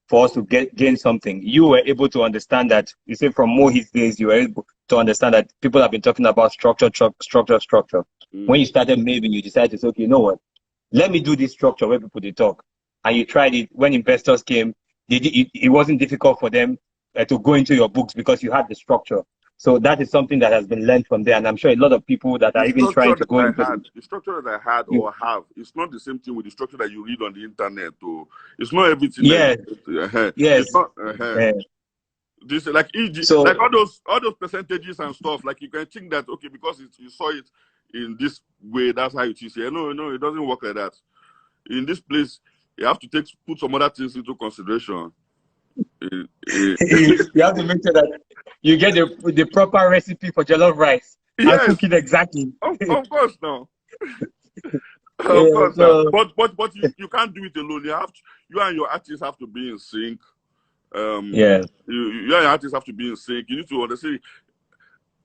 for us to gain something. You were able to understand that. You say from Mohit's days, you were able to understand that people have been talking about structure. When you started Maven, you decided to say, okay, you know what? Let me do this structure where people they talk. And you tried it. When investors came, it wasn't difficult for them to go into your books because you had the structure. So that is something that has been learned from there. And I'm sure a lot of people that are even trying to go into the structure that I had or have, it's not the same thing with the structure that you read on the internet. Or it's not everything. Yes. Yes. It's not, this like so, like all those percentages and stuff. Like you can think that okay, because you saw it in this way, that's how it is here. No, it doesn't work like that. In this place, you have to put some other things into consideration. You have to make sure that you get the proper recipe for jollof rice and cook it exactly. Of course, now. Of course, so, but you can't do it alone. You and your artists have to be in sync. You and your artists have to be in sync. You need to understand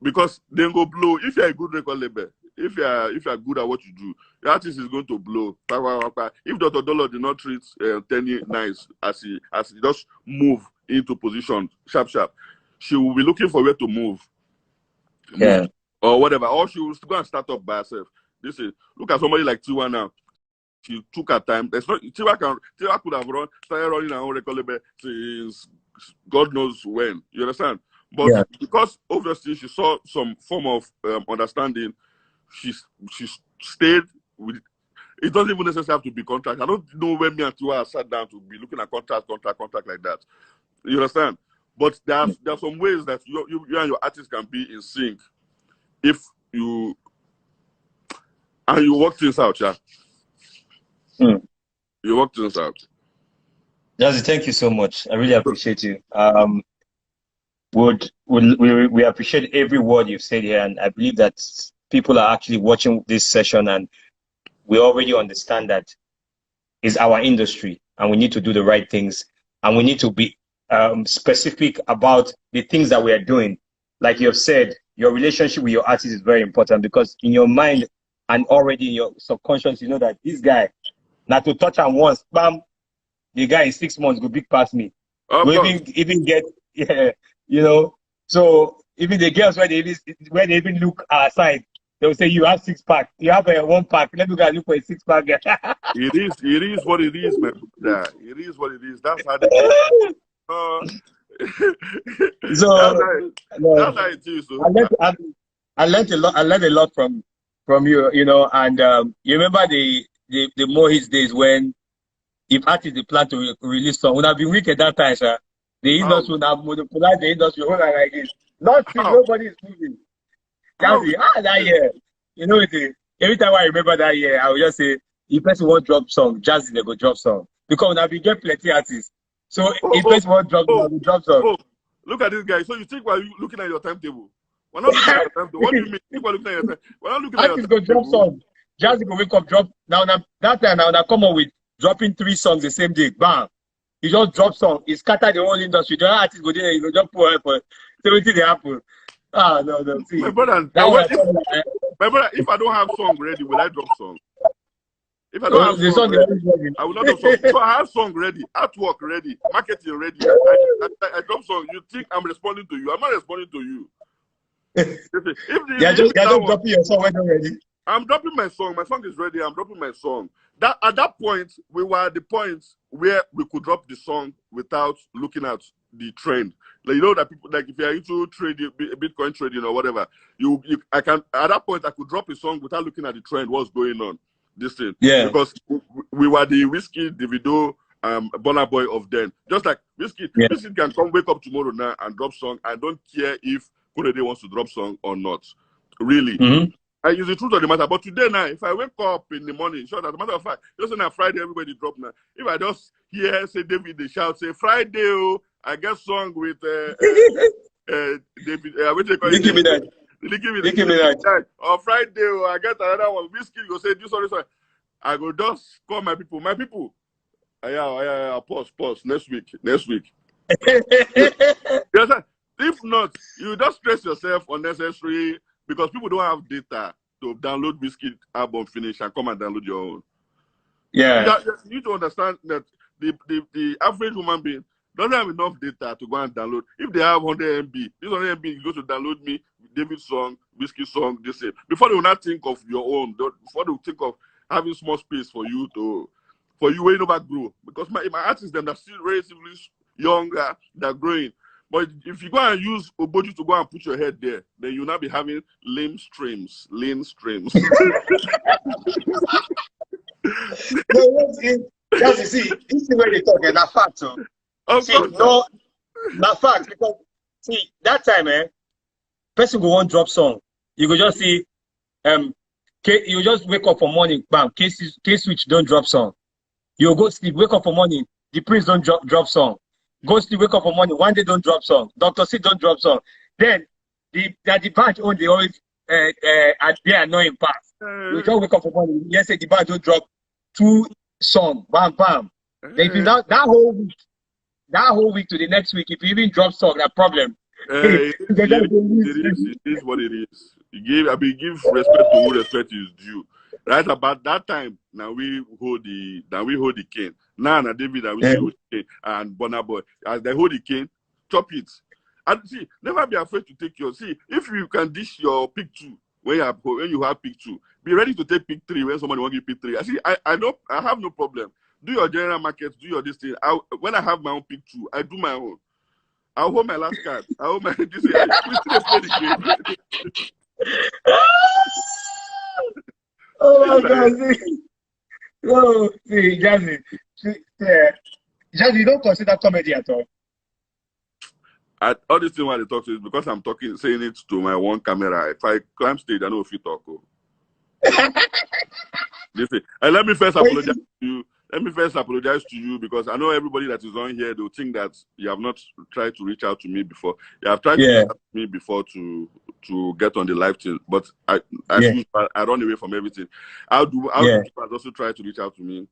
because then go blow. If you're a good record label, if you're good at what you do, the artist is going to blow. If Dr. Dollar did not treat Tenny nice as he just move into position sharp, she will be looking for where to move. Or whatever. Or she will go and start up by herself. Look at somebody like Tiwa now. She took her time. Tiwa could have started running her own record label since God knows when. You understand? But because obviously she saw some form of understanding, she stayed with. It doesn't even necessarily have to be contract. I don't know when me and Tiwa sat down to be looking at contract like that. You understand? But there are some ways that you and your artist can be in sync if you work things out, You work things out. Jazzy, thank you so much. I really appreciate you. We appreciate every word you've said here, and I believe that people are actually watching this session, and we already understand that it's our industry, and we need to do the right things, and we need to be specific about the things that we are doing. Like you have said, your relationship with your artist is very important because in your mind and already in your subconscious, you know that this guy, not to touch him once, bam, the guy in 6 months go big past me. We even get, so even the girls when they even look outside, they will say, you have 6-pack, you have a 1-pack, let me go and look for a 6-pack. It is what it is, man. Yeah, it is what it is. That's how they do. So that's how it is. So. I learned a lot from you, and you remember the Mohit's days when if artists they plan to release song, would have been wicked that time, sir. The industry would have monopolized the industry whole like this. Nothing, nobody is moving. That year. Every time I remember that year, I will just say, if person won't drop song, Jazzy they go drop song. Because now we get plenty artists. So if person won't drop song, we drop song. Look at this guy. So you think we're looking at your timetable? We're not looking at your timetable. What do you mean? We're looking at your timetable. We're not looking at your timetable. Artists go drop song. Jazzy go wake up, drop. Now that time, now come on with dropping 3 songs the same day. Bam. He just drop song. He scattered the whole industry. The artist go there, he go just pour for 70 they happen. No. See, my brother, if I don't have song ready, will I drop song? If I don't have song ready, I will not drop song. So I have song ready, artwork ready, marketing ready. I drop song. You think I'm responding to you? I'm not responding to you. You're just dropping your song when you're ready. I'm dropping my song. My song is ready. I'm dropping my song. At that point, we were at the point where we could drop the song without looking at the trend. Like, that people, like if you're into trading, Bitcoin trading or whatever, at that point I could drop a song without looking at the trend, what's going on, this thing. Yeah. Because we were the Whiskey, Davido, Burna Boy of then. Just like Whiskey can come wake up tomorrow now and drop song. I don't care if Kurede wants to drop song or not. Really. Mm-hmm. I use the truth of the matter. But today now, if I wake up in the morning, sure, as a matter of fact, just on a Friday, everybody drop now. If I just hear, say, David, they shout, say, Friday, oh, I get song with David, what they call it? Nicki Minaj. On Friday, oh, I get another one. Whiskey, go say, this, sorry. I go just call my people. My people. Pause. Next week. If not, you just stress yourself unnecessary because people don't have data to download Whiskey album finish and come and download your own. Yeah. You need to understand that the average human being doesn't have enough data to go and download. If they have 100 MB, this 100 MB, you go to download me, David song, Whiskey song, this same. Before they will not think of your own, before they will think of having small space for you where you never grow. Because my artists, them, they're still relatively younger, they're growing. But if you go and use Oboju to go and put your head there, then you'll not be having lame streams. No, just you see, this is where they talk, and that's fact. So, not fact, because see that time, person go one drop song, you go just see, you just wake up for morning, bam, K switch don't drop song. You go sleep, wake up for morning, the Prince don't drop song. Go sleep, wake up for morning, one day don't drop song. Dr. C don't drop song. Then the band own, they always at their annoying part. You just wake up for morning, yes, the band don't drop 2 songs, bam, bam. Then if you that whole week to the next week, if you even drop song, that problem. It is what it is. Give respect to who respect is due. Right about that time, now we hold the cane. Now David and we hold the cane and Burna Boy. As they hold the cane, chop it. And see, never be afraid to take your if you can dish your pick 2 when you have pick 2, be ready to take pick 3 when somebody wants you pick 3. I have no problem. Do your general market, do your this thing. When I have my own pick 2, I do my own. I'll hold my last card. I hold my this we still play the game. Oh my God! Oh, see, Jazzy, Jazzy, you don't consider comedy at all. All this thing while they talk to is because I'm saying it to my one camera. If I climb stage, I know if you talk. Listen, and let me first apologize to you. Let me first apologize to you because I know everybody that is on here, they'll think that you have not tried to reach out to me before. You have tried to reach out to me before to get on the live thing, but I run away from everything. I'll also try to reach out to me.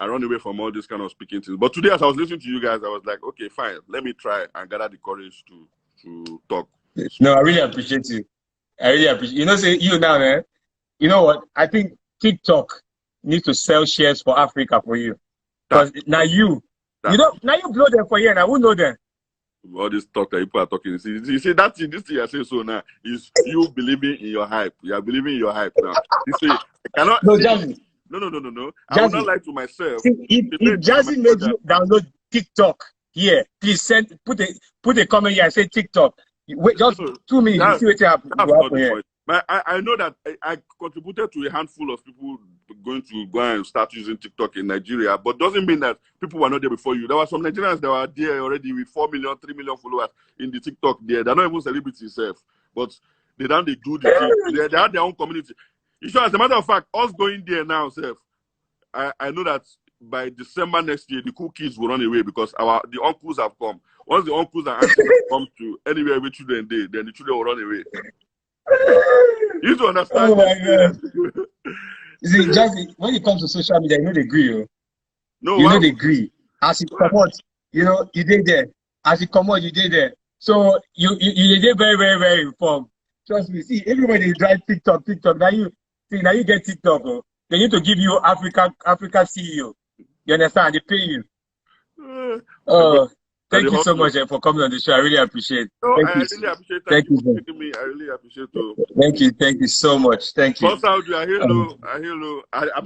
I run away from all this kind of speaking things. But today, as I was listening to you guys, I was like, okay, fine. Let me try and gather the courage to talk. No, I really appreciate you. I really appreciate you. Say you now, man. You know what? I think TikTok need to sell shares for Africa for you. Because now you blow them for you and I won't know them. All this talk that people are talking. You see that thing, this thing I say so now is you believing in your hype. You are believing in your hype now. You say I cannot. No, Jazzy. No. I will not lie to myself. See, if Jazzy made you download TikTok here, please put a comment here and say TikTok. Wait just 2 minutes. You see what happen here. But I know that I contributed to a handful of people going to go and start using TikTok in Nigeria, but doesn't mean that people were not there before you. There were some Nigerians that were there already with 4 million, 3 million followers in the TikTok there. They're not even celebrities themselves, but they do the thing. They have their own community. You sure, as a matter of fact, us going there now, self, I know that by December next year, the cool kids will run away because the uncles have come. Once the uncles and aunties come to anywhere with children, then the children will run away. You need to understand. Oh my God. See, Jazzy, when it comes to social media, they agree. No, they agree. As it come out, you did there. As it come out, you did there. So you did very, very, very informed. Trust me. See, everybody drive TikTok. Now you get TikTok. They need to give you Africa CEO. You understand? They pay you. Thank you so much for coming on the show. I really appreciate it. I really appreciate it. Thank you for taking me. I really appreciate it. Thank you so much. Thank you. I'm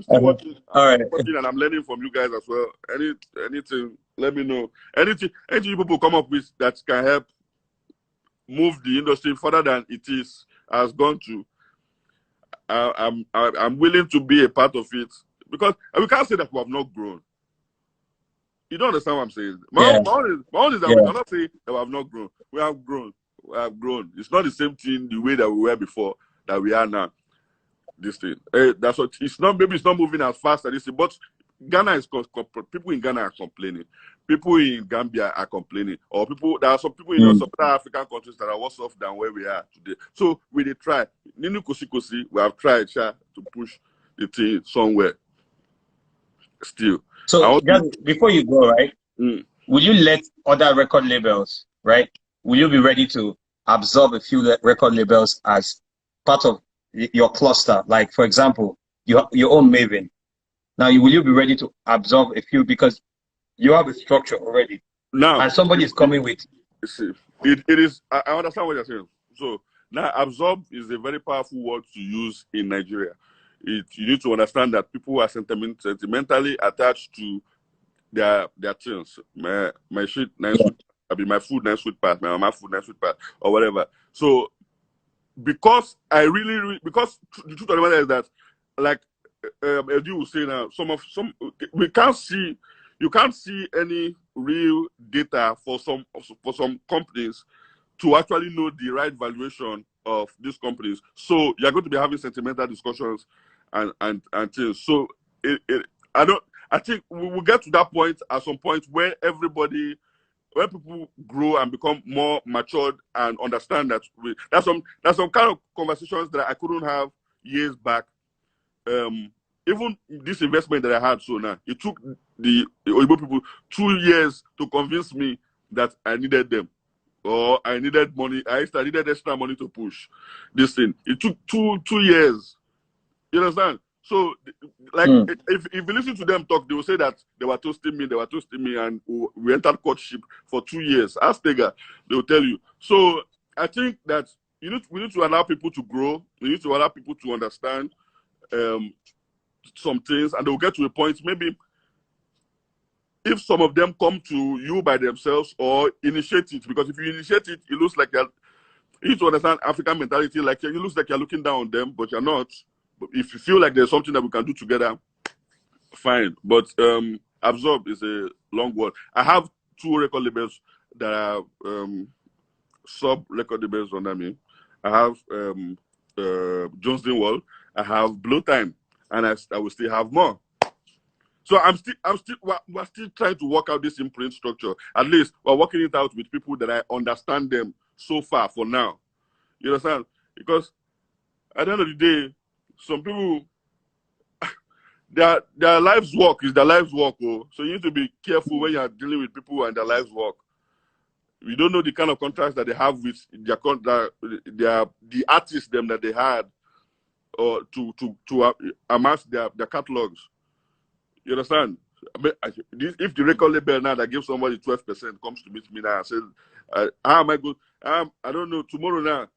still watching. All right. And I'm learning from you guys as well. Anything, let me know. Anything people come up with that can help move the industry further than it has gone to. I'm willing to be a part of it because we can't say that we have not grown. You don't understand what I'm saying. My own is that we cannot say that we have not grown. We have grown. It's not the same thing the way that we were before that we are now. This thing. That's what it's not. Maybe it's not moving as fast as this thing, but Ghana is people in Ghana are complaining. People in Gambia are complaining, or there are some people in some other African countries that are worse off than where we are today. So we did try. Ninu Kosi, we have tried to push the thing somewhere. Still. So before you go, right? Will you let other record labels, right? Will you be ready to absorb a few record labels as part of your cluster? Like, for example, your own Maven. Now, will you be ready to absorb a few? Because you have a structure already. Now, and somebody is coming with. See, it is. I understand what you're saying. So now, absorb is a very powerful word to use in Nigeria. You need to understand that people are sentimentally attached to their things. My shit, nice sweet. I mean, my food, nice sweet part. My mama food, nice sweet part, or whatever. So because because the truth of the matter is that, like Edu will say now, we can't see. You can't see any real data for some companies to actually know the right valuation of these companies. So you're going to be having sentimental discussions and things. So I think we will get to that point at some point where when people grow and become more matured and understand that there's some kind of conversations that I couldn't have years back. Even this investment that I had, so now it took the Oyibo people 2 years to convince me that I needed them, or I needed money. I needed extra money to push this thing. It took two years. You understand? So, like, if you listen to them talk, they will say that they were toasting me, and we entered courtship for 2 years. Ask Tega, they will tell you. So, I think that we need to allow people to grow. We need to allow people to understand some things, and they will get to a point, maybe if some of them come to you by themselves or initiate it, because if you initiate it, it looks like you need to understand African mentality. Like, it looks like you're looking down on them, but you're not. But if you feel like there's something that we can do together, fine. But absorb is a long word. I have 2 record labels that are sub record labels under me. I have Jones Dinwall, I have Blow Time, and I will still have more. So we're still trying to work out this imprint structure. At least we're working it out with people that I understand them so far for now. You understand? Because at the end of the day, some people, their lives work is their lives work. Oh. So you need to be careful when you're dealing with people and their lives work. You don't know the kind of contracts that they have with the artists them that they had, or to amass their catalogs. You understand? If the record label now that gives somebody 12% comes to meet me now and says, how am I good? I don't know. Tomorrow now,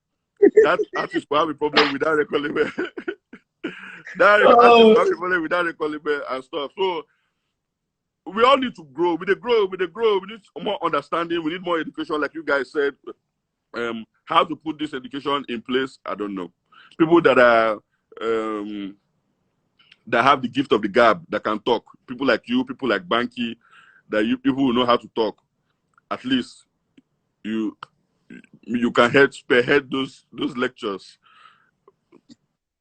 that artist will have a problem with that record label. That artist will have a problem with that record label and stuff. So we all need to grow. We need more understanding. We need more education, like you guys said. How to put this education in place, I don't know. People that are that have the gift of the gab, that can talk. People like you, people like Banky, people who know how to talk. At least you can spearhead those lectures.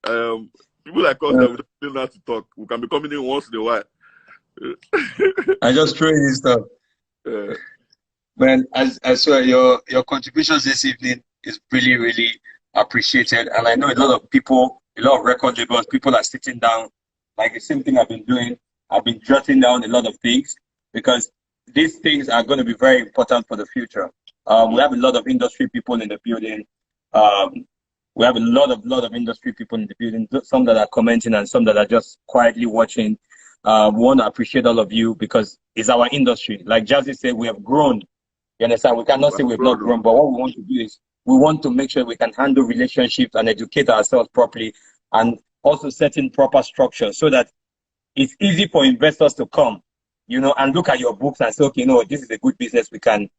People like us that we don't know how to talk, we can be coming in once in a while. I just throw in stuff. Man, I swear your contributions this evening is really, really appreciated. And I know a lot of people, a lot of record labels, people are sitting down, like the same thing I've been doing. I've been jotting down a lot of things because these things are going to be very important for the future. We have a lot of industry people in the building. We have a lot of industry people in the building, some that are commenting and some that are just quietly watching. We want to appreciate all of you because it's our industry. Like Jazzy said, we have grown. You understand? We cannot say we've not grown, but what we want to do is we want to make sure we can handle relationships and educate ourselves properly, and also set in proper structure so that it's easy for investors to come, and look at your books and say, okay, this is a good business. We can,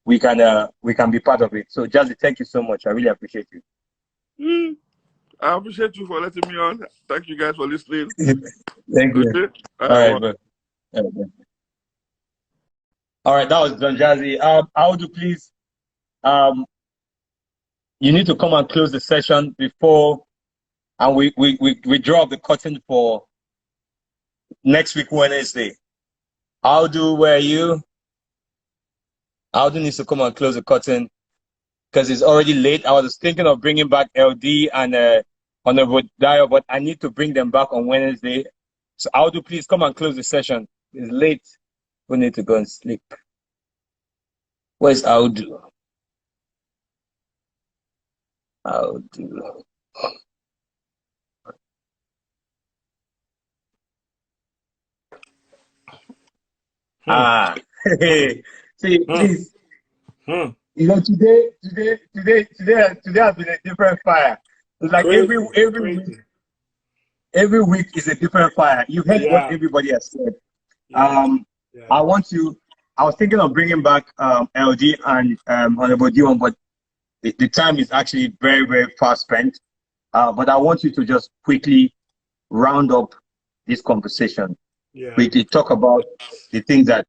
we can be part of it. So Jazzy, thank you so much. I really appreciate you. I appreciate you for letting me on. Thank you guys for listening. Thank you. Okay? All right, bro. All right, that was Don Jazzy. Audu, please. You need to come and close the session before, and we draw up the curtain for next week, Wednesday. Audu, where are you? Audu needs to come and close the curtain because it's already late. I was thinking of bringing back LD and Honorable Dio, but I need to bring them back on Wednesday. So Audu, please come and close the session. It's late. We need to go and sleep. Where's Audu? Audu. See, please. You know, today has been a different fire. It's like every week is a different fire. You heard what everybody has said. I was thinking of bringing back LD and Honorable Dion, but the time is actually very, very fast spent. But I want you to just quickly round up this conversation. Quickly talk about the things that